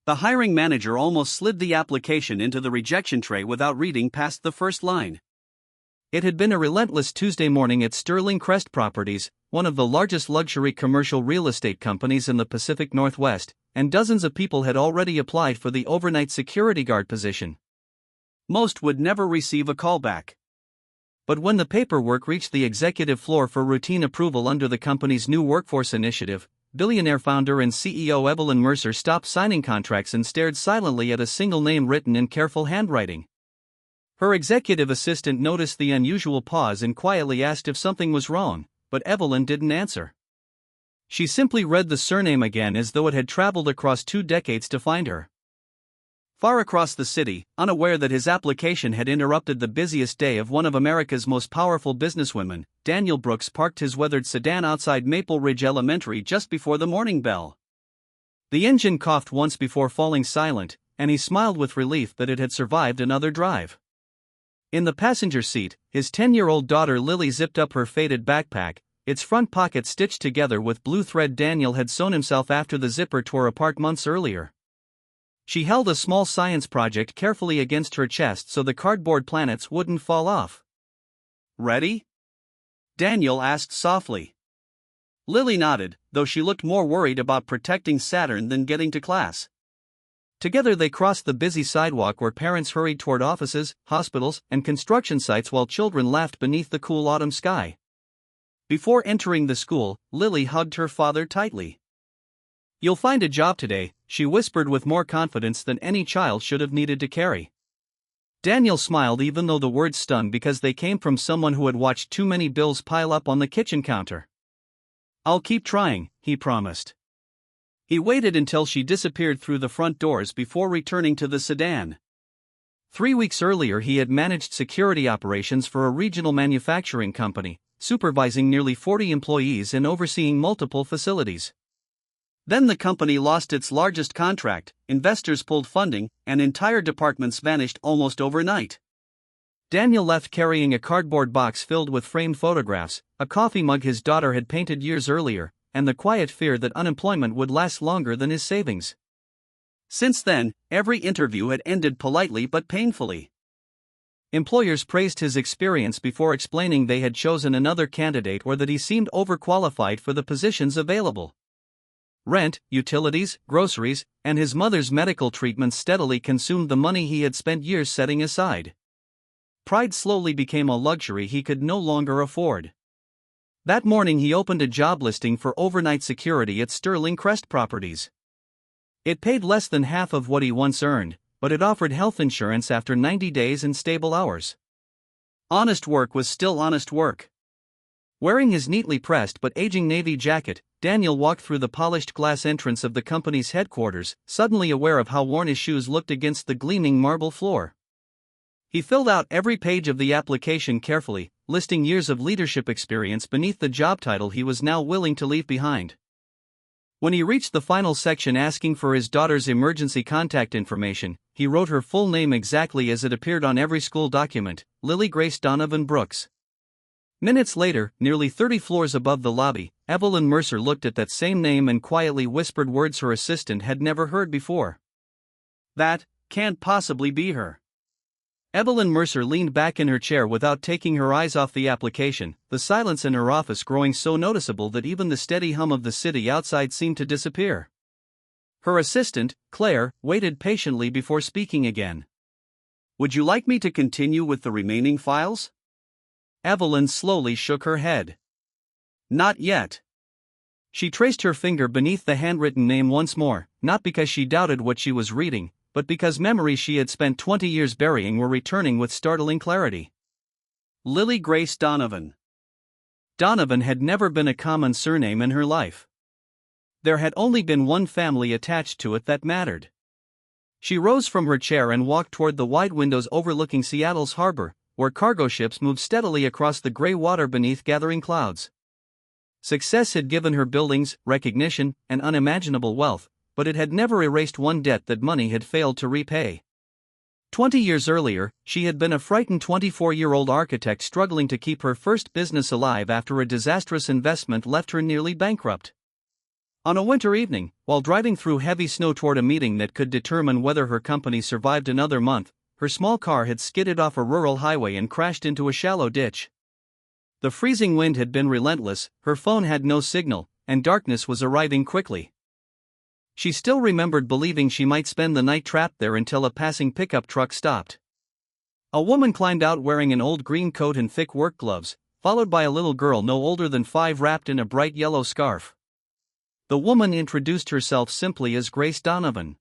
The hiring manager almost slid the application into the rejection tray without reading past the first line. It had been a relentless Tuesday morning at Sterling Crest Properties, one of the largest luxury commercial real estate companies in the Pacific Northwest, and dozens of people had already applied for the overnight security guard position. Most would never receive a callback. But when the paperwork reached the executive floor for routine approval under the company's new workforce initiative, Billionaire founder and CEO Evelyn Mercer stopped signing contracts and stared silently at a single name written in careful handwriting. Her executive assistant noticed the unusual pause and quietly asked if something was wrong, but Evelyn didn't answer. She simply read the surname again as though it had traveled across 2 decades to find her. Far across the city, unaware that his application had interrupted the busiest day of one of America's most powerful businesswomen, Daniel Brooks parked his weathered sedan outside Maple Ridge Elementary just before the morning bell. The engine coughed once before falling silent, and he smiled with relief that it had survived another drive. In the passenger seat, his 10-year-old daughter Lily zipped up her faded backpack, its front pocket stitched together with blue thread Daniel had sewn himself after the zipper tore apart months earlier. She held a small science project carefully against her chest so the cardboard planets wouldn't fall off. "Ready?" Daniel asked softly. Lily nodded, though she looked more worried about protecting Saturn than getting to class. Together they crossed the busy sidewalk where parents hurried toward offices, hospitals, and construction sites while children laughed beneath the cool autumn sky. Before entering the school, Lily hugged her father tightly. "You'll find a job today," she whispered with more confidence than any child should have needed to carry. Daniel smiled even though the words stung because they came from someone who had watched too many bills pile up on the kitchen counter. "I'll keep trying," he promised. He waited until she disappeared through the front doors before returning to the sedan. 3 weeks earlier he had managed security operations for a regional manufacturing company, supervising nearly 40 employees and overseeing multiple facilities. Then the company lost its largest contract, investors pulled funding, and entire departments vanished almost overnight. Daniel left carrying a cardboard box filled with framed photographs, a coffee mug his daughter had painted years earlier, and the quiet fear that unemployment would last longer than his savings. Since then, every interview had ended politely but painfully. Employers praised his experience before explaining they had chosen another candidate or that he seemed overqualified for the positions available. Rent, utilities, groceries, and his mother's medical treatment steadily consumed the money he had spent years setting aside. Pride slowly became a luxury he could no longer afford. That morning he opened a job listing for overnight security at Sterling Crest Properties. It paid less than half of what he once earned, but it offered health insurance after 90 days and stable hours. Honest work was still honest work. Wearing his neatly pressed but aging navy jacket, Daniel walked through the polished glass entrance of the company's headquarters, suddenly aware of how worn his shoes looked against the gleaming marble floor. He filled out every page of the application carefully, listing years of leadership experience beneath the job title he was now willing to leave behind. When he reached the final section asking for his daughter's emergency contact information, he wrote her full name exactly as it appeared on every school document, Lily Grace Donovan Brooks. Minutes later, nearly 30 floors above the lobby, Evelyn Mercer looked at that same name and quietly whispered words her assistant had never heard before. "That can't possibly be her." Evelyn Mercer leaned back in her chair without taking her eyes off the application, the silence in her office growing so noticeable that even the steady hum of the city outside seemed to disappear. Her assistant, Claire, waited patiently before speaking again. "Would you like me to continue with the remaining files?" Evelyn slowly shook her head. "Not yet." She traced her finger beneath the handwritten name once more, not because she doubted what she was reading, but because memories she had spent 20 years burying were returning with startling clarity. Lily Grace Donovan. Donovan had never been a common surname in her life. There had only been one family attached to it that mattered. She rose from her chair and walked toward the wide windows overlooking Seattle's harbor, where cargo ships moved steadily across the gray water beneath gathering clouds. Success had given her buildings, recognition, and unimaginable wealth, but it had never erased one debt that money had failed to repay. 20 years earlier, she had been a frightened 24-year-old architect struggling to keep her first business alive after a disastrous investment left her nearly bankrupt. On a winter evening, while driving through heavy snow toward a meeting that could determine whether her company survived another month, her small car had skidded off a rural highway and crashed into a shallow ditch. The freezing wind had been relentless, her phone had no signal, and darkness was arriving quickly. She still remembered believing she might spend the night trapped there until a passing pickup truck stopped. A woman climbed out wearing an old green coat and thick work gloves, followed by a little girl no older than 5 wrapped in a bright yellow scarf. The woman introduced herself simply as Grace Donovan.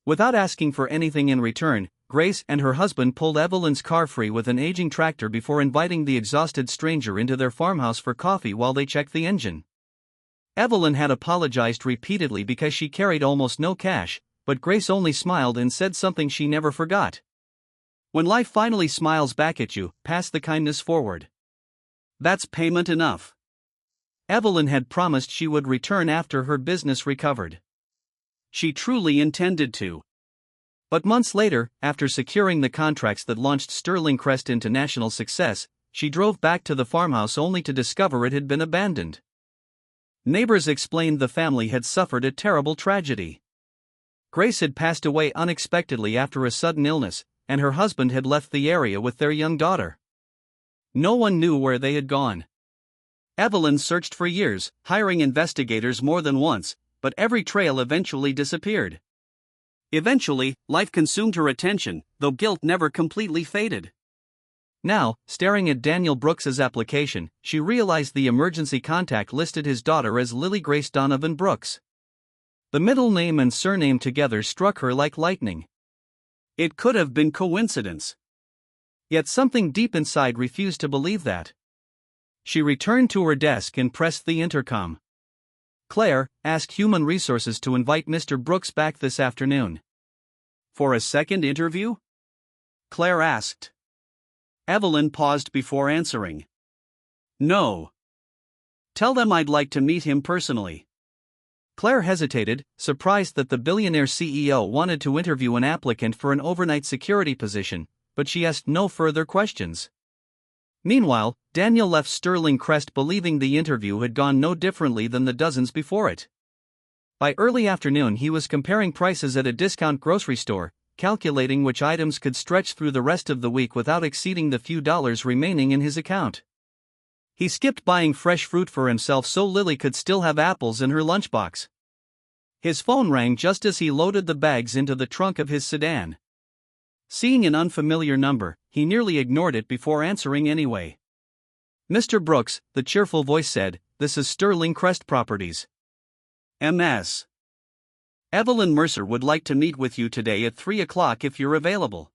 Without asking for anything in return, Grace and her husband pulled Evelyn's car free with an aging tractor before inviting the exhausted stranger into their farmhouse for coffee while they checked the engine. Evelyn had apologized repeatedly because she carried almost no cash, but Grace only smiled and said something she never forgot. When life finally smiles back at you, pass the kindness forward. That's payment enough. Evelyn had promised she would return after her business recovered. She truly intended to. But months later, after securing the contracts that launched Sterling Crest into national success, she drove back to the farmhouse only to discover it had been abandoned. Neighbors explained the family had suffered a terrible tragedy. Grace had passed away unexpectedly after a sudden illness, and her husband had left the area with their young daughter. No one knew where they had gone. Evelyn searched for years, hiring investigators more than once, but every trail eventually disappeared. Eventually, life consumed her attention, though guilt never completely faded. Now, staring at Daniel Brooks's application, she realized the emergency contact listed his daughter as Lily Grace Donovan Brooks. The middle name and surname together struck her like lightning. It could have been coincidence. Yet something deep inside refused to believe that. She returned to her desk and pressed the intercom. "Claire, ask Human Resources to invite Mr. Brooks back this afternoon." "For a second interview?" Claire asked. Evelyn paused before answering. "No. Tell them I'd like to meet him personally." Claire hesitated, surprised that the Billionaire CEO wanted to interview an applicant for an overnight security position, but she asked no further questions. Meanwhile, Daniel left Sterling Crest believing the interview had gone no differently than the dozens before it. By early afternoon he was comparing prices at a discount grocery store, calculating which items could stretch through the rest of the week without exceeding the few dollars remaining in his account. He skipped buying fresh fruit for himself so Lily could still have apples in her lunchbox. His phone rang just as he loaded the bags into the trunk of his sedan. Seeing an unfamiliar number, he nearly ignored it before answering anyway. "Mr. Brooks," the cheerful voice said, "this is Sterling Crest Properties. MS. Evelyn Mercer would like to meet with you today at 3 o'clock if you're available."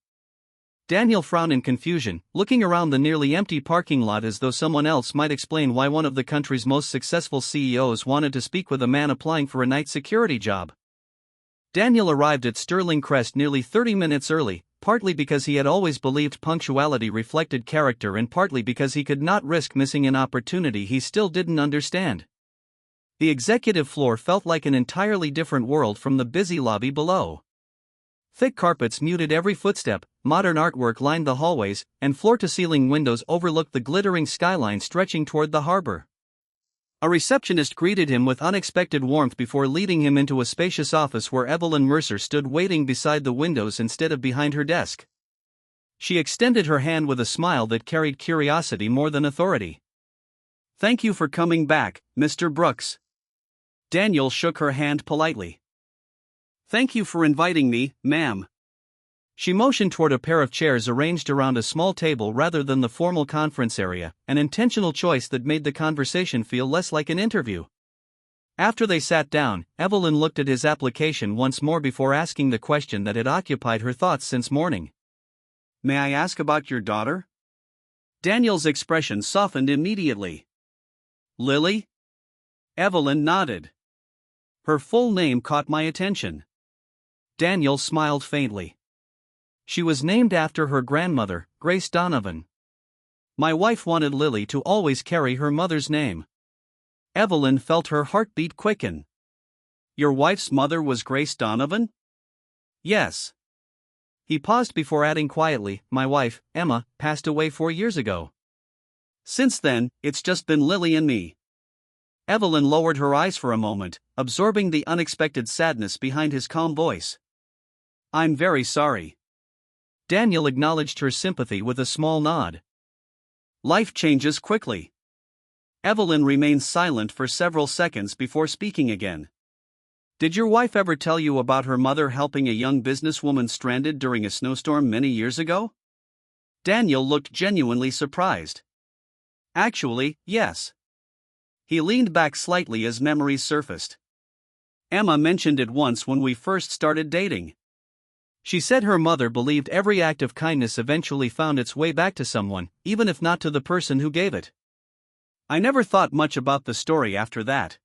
Daniel frowned in confusion, looking around the nearly empty parking lot as though someone else might explain why one of the country's most successful CEOs wanted to speak with a man applying for a night security job. Daniel arrived at Sterling Crest nearly 30 minutes early, partly because he had always believed punctuality reflected character and partly because he could not risk missing an opportunity he still didn't understand. The executive floor felt like an entirely different world from the busy lobby below. Thick carpets muted every footstep, modern artwork lined the hallways, and floor-to-ceiling windows overlooked the glittering skyline stretching toward the harbor. A receptionist greeted him with unexpected warmth before leading him into a spacious office where Evelyn Mercer stood waiting beside the windows instead of behind her desk. She extended her hand with a smile that carried curiosity more than authority. "Thank you for coming back, Mr. Brooks." Daniel shook her hand politely. "Thank you for inviting me, ma'am." She motioned toward a pair of chairs arranged around a small table rather than the formal conference area, an intentional choice that made the conversation feel less like an interview. After they sat down, Evelyn looked at his application once more before asking the question that had occupied her thoughts since morning. "May I ask about your daughter?" Daniel's expression softened immediately. "Lily?" Evelyn nodded. Her full name caught my attention. Daniel smiled faintly. "She was named after her grandmother, Grace Donovan. My wife wanted Lily to always carry her mother's name." Evelyn felt her heartbeat quicken. "Your wife's mother was Grace Donovan?" "Yes." He paused before adding quietly, "My wife, Emma, passed away 4 years ago. Since then, it's just been Lily and me." Evelyn lowered her eyes for a moment, absorbing the unexpected sadness behind his calm voice. I'm very sorry. Daniel acknowledged her sympathy with a small nod. Life changes quickly. Evelyn remained silent for several seconds before speaking again. Did your wife ever tell you about her mother helping a young businesswoman stranded during a snowstorm many years ago? Daniel looked genuinely surprised. Actually, yes. He leaned back slightly as memories surfaced. Emma mentioned it once when we first started dating. She said her mother believed every act of kindness eventually found its way back to someone, even if not to the person who gave it. I never thought much about the story after that.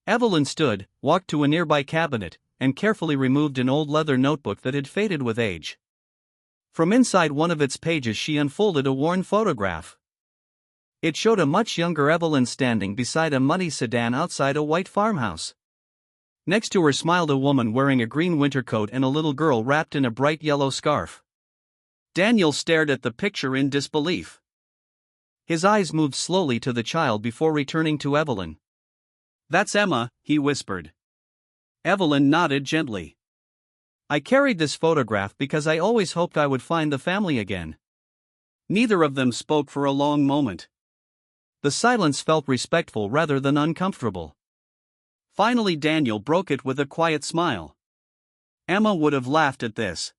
Evelyn stood, walked to a nearby cabinet, and carefully removed an old leather notebook that had faded with age. From inside one of its pages she unfolded a worn photograph. It showed a much younger Evelyn standing beside a muddy sedan outside a white farmhouse. Next to her smiled a woman wearing a green winter coat and a little girl wrapped in a bright yellow scarf. Daniel stared at the picture in disbelief. His eyes moved slowly to the child before returning to Evelyn. That's Emma, he whispered. Evelyn nodded gently. I carried this photograph because I always hoped I would find the family again. Neither of them spoke for a long moment. The silence felt respectful rather than uncomfortable. Finally Daniel broke it with a quiet smile. Emma would have laughed at this.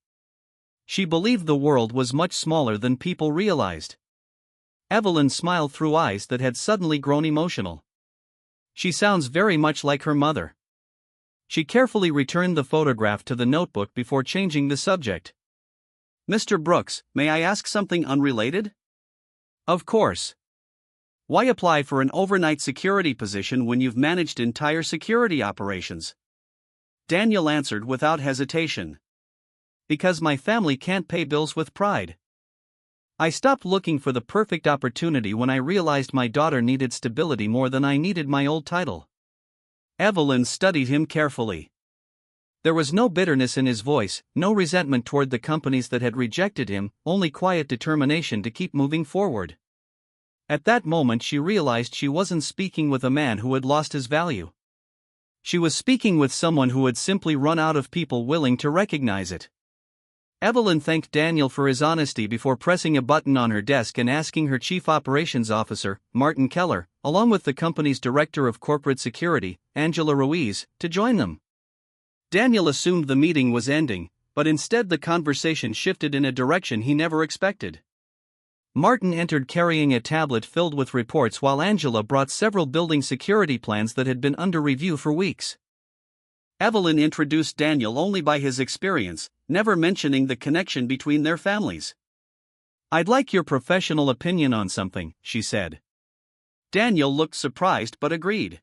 She believed the world was much smaller than people realized. Evelyn smiled through eyes that had suddenly grown emotional. She sounds very much like her mother. She carefully returned the photograph to the notebook before changing the subject. Mr. Brooks, may I ask something unrelated? Of course. Why apply for an overnight security position when you've managed entire security operations? Daniel answered without hesitation. Because my family can't pay bills with pride. I stopped looking for the perfect opportunity when I realized my daughter needed stability more than I needed my old title. Evelyn studied him carefully. There was no bitterness in his voice, no resentment toward the companies that had rejected him, only quiet determination to keep moving forward. At that moment she realized she wasn't speaking with a man who had lost his value. She was speaking with someone who had simply run out of people willing to recognize it. Evelyn thanked Daniel for his honesty before pressing a button on her desk and asking her chief operations officer, Martin Keller, along with the company's director of corporate security, Angela Ruiz, to join them. Daniel assumed the meeting was ending, but instead the conversation shifted in a direction he never expected. Martin entered carrying a tablet filled with reports while Angela brought several building security plans that had been under review for weeks. Evelyn introduced Daniel only by his experience, never mentioning the connection between their families. I'd like your professional opinion on something, she said. Daniel looked surprised but agreed.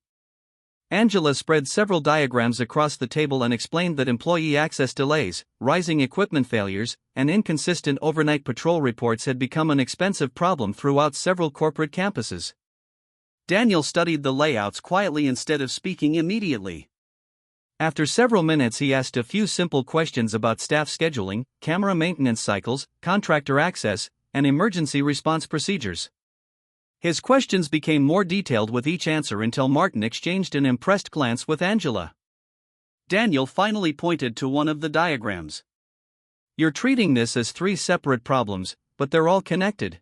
Angela spread several diagrams across the table and explained that employee access delays, rising equipment failures, and inconsistent overnight patrol reports had become an expensive problem throughout several corporate campuses. Daniel studied the layouts quietly instead of speaking immediately. After several minutes he asked a few simple questions about staff scheduling, camera maintenance cycles, contractor access, and emergency response procedures. His questions became more detailed with each answer until Martin exchanged an impressed glance with Angela. Daniel finally pointed to one of the diagrams. You're treating this as 3 separate problems, but they're all connected.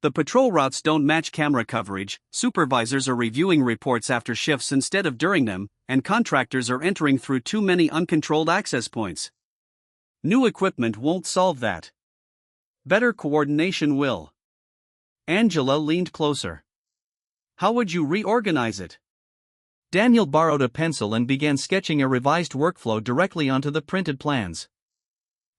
The patrol routes don't match camera coverage, supervisors are reviewing reports after shifts instead of during them, and contractors are entering through too many uncontrolled access points. New equipment won't solve that. Better coordination will. Angela leaned closer. How would you reorganize it? Daniel borrowed a pencil and began sketching a revised workflow directly onto the printed plans.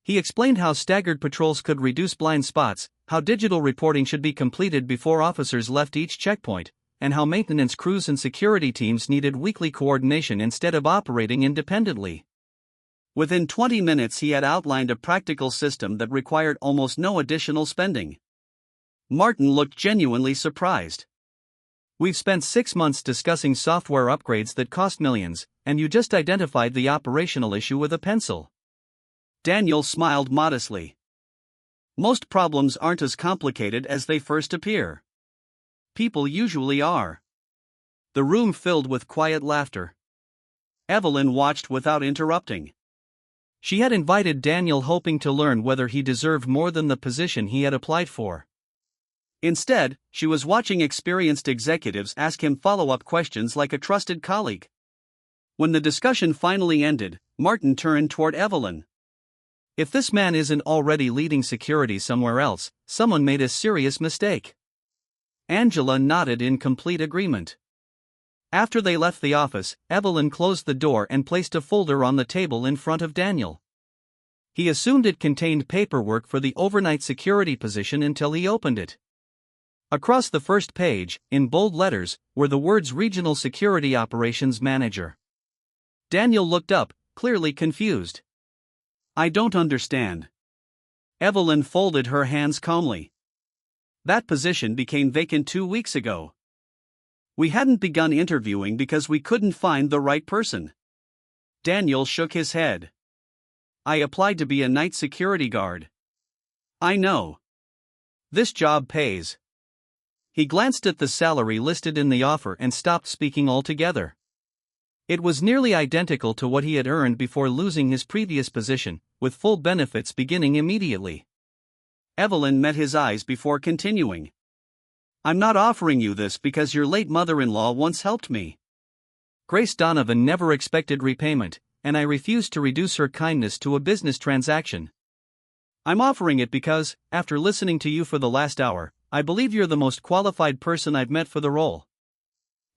He explained how staggered patrols could reduce blind spots, how digital reporting should be completed before officers left each checkpoint, and how maintenance crews and security teams needed weekly coordination instead of operating independently. Within 20 minutes he had outlined a practical system that required almost no additional spending. Martin looked genuinely surprised. We've spent 6 months discussing software upgrades that cost millions, and you just identified the operational issue with a pencil. Daniel smiled modestly. Most problems aren't as complicated as they first appear. People usually are. The room filled with quiet laughter. Evelyn watched without interrupting. She had invited Daniel hoping to learn whether he deserved more than the position he had applied for. Instead, she was watching experienced executives ask him follow-up questions like a trusted colleague. When the discussion finally ended, Martin turned toward Evelyn. "If this man isn't already leading security somewhere else, someone made a serious mistake." Angela nodded in complete agreement. After they left the office, Evelyn closed the door and placed a folder on the table in front of Daniel. He assumed it contained paperwork for the overnight security position until he opened it. Across the first page, in bold letters, were the words Regional Security Operations Manager. Daniel looked up, clearly confused. "I don't understand." Evelyn folded her hands calmly. "That position became vacant 2 weeks ago. We hadn't begun interviewing because we couldn't find the right person." Daniel shook his head. "I applied to be a night security guard." "I know. This job pays." He glanced at the salary listed in the offer and stopped speaking altogether. It was nearly identical to what he had earned before losing his previous position, with full benefits beginning immediately. Evelyn met his eyes before continuing. "I'm not offering you this because your late mother-in-law once helped me. Grace Donovan never expected repayment, and I refused to reduce her kindness to a business transaction. I'm offering it because, after listening to you for the last hour, I believe you're the most qualified person I've met for the role."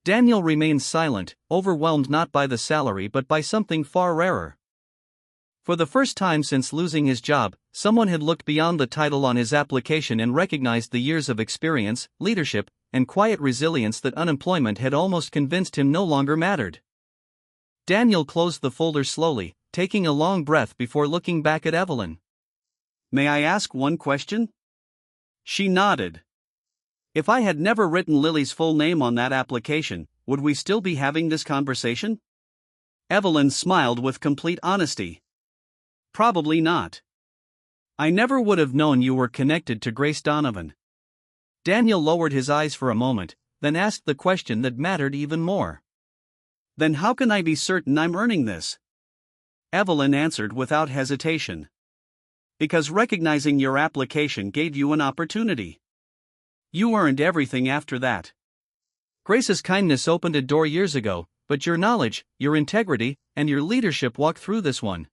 Daniel remained silent, overwhelmed not by the salary but by something far rarer. For the first time since losing his job, someone had looked beyond the title on his application and recognized the years of experience, leadership, and quiet resilience that unemployment had almost convinced him no longer mattered. Daniel closed the folder slowly, taking a long breath before looking back at Evelyn. "May I ask one question?" She nodded. "If I had never written Lily's full name on that application, would we still be having this conversation?" Evelyn smiled with complete honesty. "Probably not. I never would have known you were connected to Grace Donovan." Daniel lowered his eyes for a moment, then asked the question that mattered even more. "Then how can I be certain I'm earning this?" Evelyn answered without hesitation. "Because recognizing your application gave you an opportunity. You earned everything after that. Grace's kindness opened a door years ago, but your knowledge, your integrity, and your leadership walked through this one."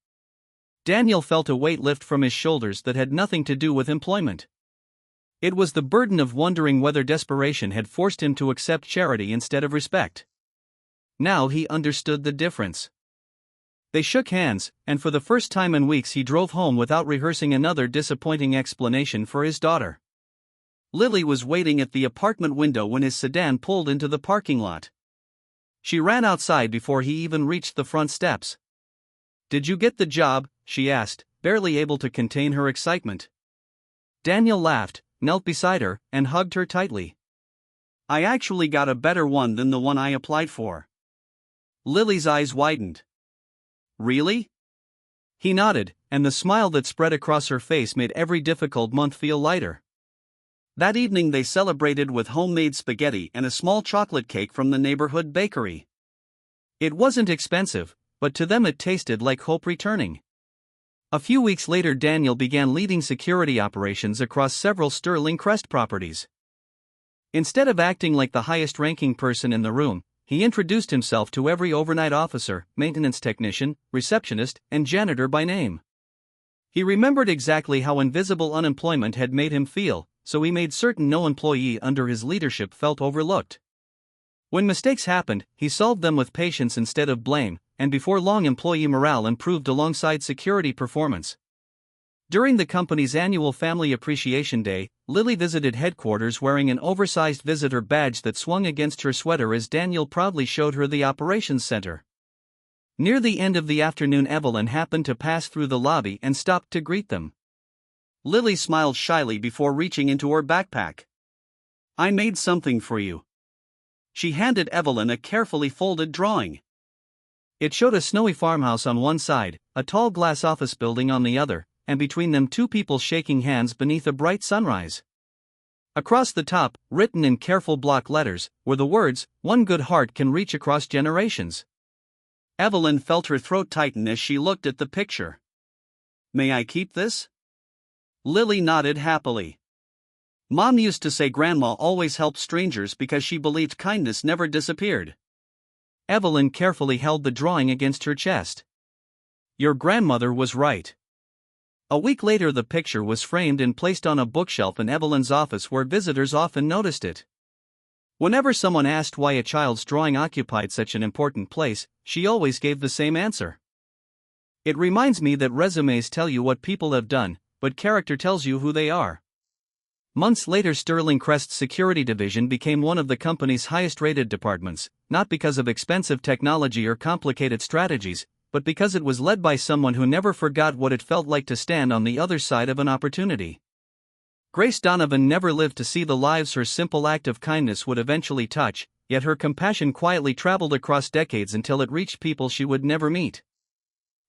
Daniel felt a weight lift from his shoulders that had nothing to do with employment. It was the burden of wondering whether desperation had forced him to accept charity instead of respect. Now he understood the difference. They shook hands, and for the first time in weeks he drove home without rehearsing another disappointing explanation for his daughter. Lily was waiting at the apartment window when his sedan pulled into the parking lot. She ran outside before he even reached the front steps. "Did you get the job?" she asked, barely able to contain her excitement. Daniel laughed, knelt beside her, and hugged her tightly. "I actually got a better one than the one I applied for." Lily's eyes widened. "Really?" He nodded, and the smile that spread across her face made every difficult month feel lighter. That evening they celebrated with homemade spaghetti and a small chocolate cake from the neighborhood bakery. It wasn't expensive, but to them it tasted like hope returning. A few weeks later Daniel began leading security operations across several Sterling Crest properties. Instead of acting like the highest-ranking person in the room, he introduced himself to every overnight officer, maintenance technician, receptionist, and janitor by name. He remembered exactly how invisible unemployment had made him feel, so he made certain no employee under his leadership felt overlooked. When mistakes happened, he solved them with patience instead of blame, and before long employee morale improved alongside security performance. During the company's annual Family Appreciation Day, Lily visited headquarters wearing an oversized visitor badge that swung against her sweater as Daniel proudly showed her the operations center. Near the end of the afternoon Evelyn happened to pass through the lobby and stopped to greet them. Lily smiled shyly before reaching into her backpack. "I made something for you." She handed Evelyn a carefully folded drawing. It showed a snowy farmhouse on one side, a tall glass office building on the other, and between them two people shaking hands beneath a bright sunrise. Across the top, written in careful block letters, were the words, "One good heart can reach across generations." Evelyn felt her throat tighten as she looked at the picture. "May I keep this?" Lily nodded happily. Mom used to say Grandma always helped strangers because she believed kindness never disappeared. Evelyn carefully held the drawing against her chest. "Your grandmother was right." A week later, the picture was framed and placed on a bookshelf in Evelyn's office where visitors often noticed it. Whenever someone asked why a child's drawing occupied such an important place, she always gave the same answer. "It reminds me that resumes tell you what people have done, but character tells you who they are." Months later, Sterling Crest's security division became one of the company's highest-rated departments, not because of expensive technology or complicated strategies, but because it was led by someone who never forgot what it felt like to stand on the other side of an opportunity. Grace Donovan never lived to see the lives her simple act of kindness would eventually touch, yet her compassion quietly traveled across decades until it reached people she would never meet.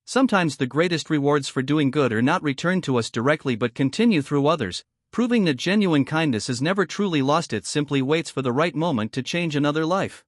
Sometimes the greatest rewards for doing good are not returned to us directly but continue through others, proving that genuine kindness has never truly lost, it simply waits for the right moment to change another life.